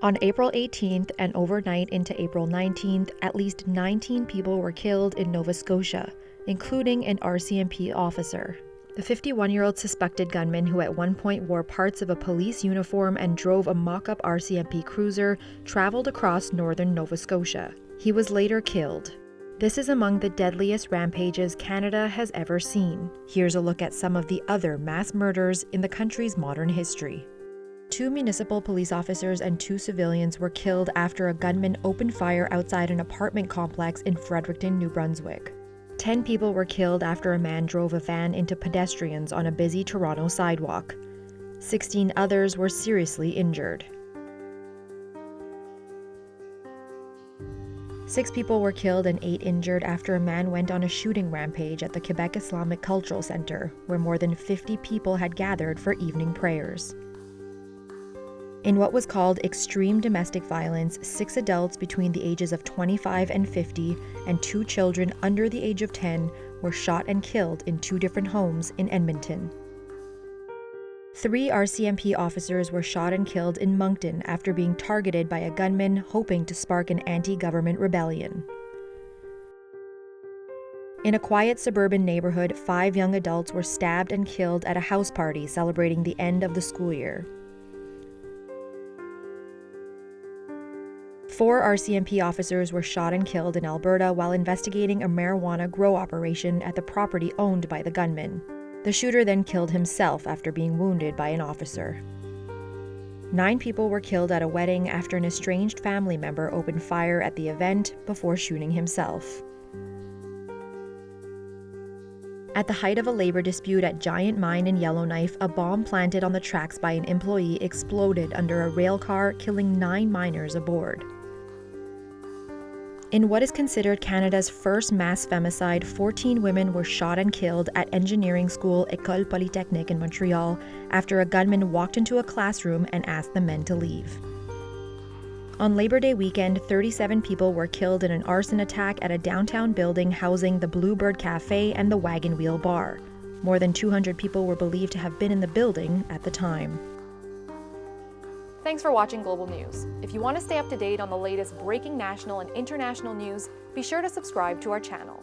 On April 18th and overnight into April 19th, at least 19 people were killed in Nova Scotia, including an RCMP officer. The 51-year-old suspected gunman, who at one point wore parts of a police uniform and drove a mock-up RCMP cruiser, traveled across northern Nova Scotia. He was later killed. This is among the deadliest rampages Canada has ever seen. Here's a look at some of the other mass murders in the country's modern history. 2 municipal police officers and 2 civilians were killed after a gunman opened fire outside an apartment complex in Fredericton, New Brunswick. 10 people were killed after a man drove a van into pedestrians on a busy Toronto sidewalk. 16 others were seriously injured. 6 people were killed and 8 injured after a man went on a shooting rampage at the Quebec Islamic Cultural Centre, where more than 50 people had gathered for evening prayers. In what was called extreme domestic violence, 6 adults between the ages of 25 and 50 and 2 children under the age of 10 were shot and killed in 2 different homes in Edmonton. 3 RCMP officers were shot and killed in Moncton after being targeted by a gunman hoping to spark an anti-government rebellion. In a quiet suburban neighborhood, 5 young adults were stabbed and killed at a house party celebrating the end of the school year. 4 RCMP officers were shot and killed in Alberta while investigating a marijuana grow operation at the property owned by the gunman. The shooter then killed himself after being wounded by an officer. 9 people were killed at a wedding after an estranged family member opened fire at the event before shooting himself. At the height of a labor dispute at Giant Mine in Yellowknife, a bomb planted on the tracks by an employee exploded under a rail car, killing 9 miners aboard. In what is considered Canada's first mass femicide, 14 women were shot and killed at engineering school École Polytechnique in Montreal after a gunman walked into a classroom and asked the men to leave. On Labor Day weekend, 37 people were killed in an arson attack at a downtown building housing the Bluebird Cafe and the Wagon Wheel Bar. More than 200 people were believed to have been in the building at the time. Thanks for watching Global News. If you want to stay up to date on the latest breaking national and international news, be sure to subscribe to our channel.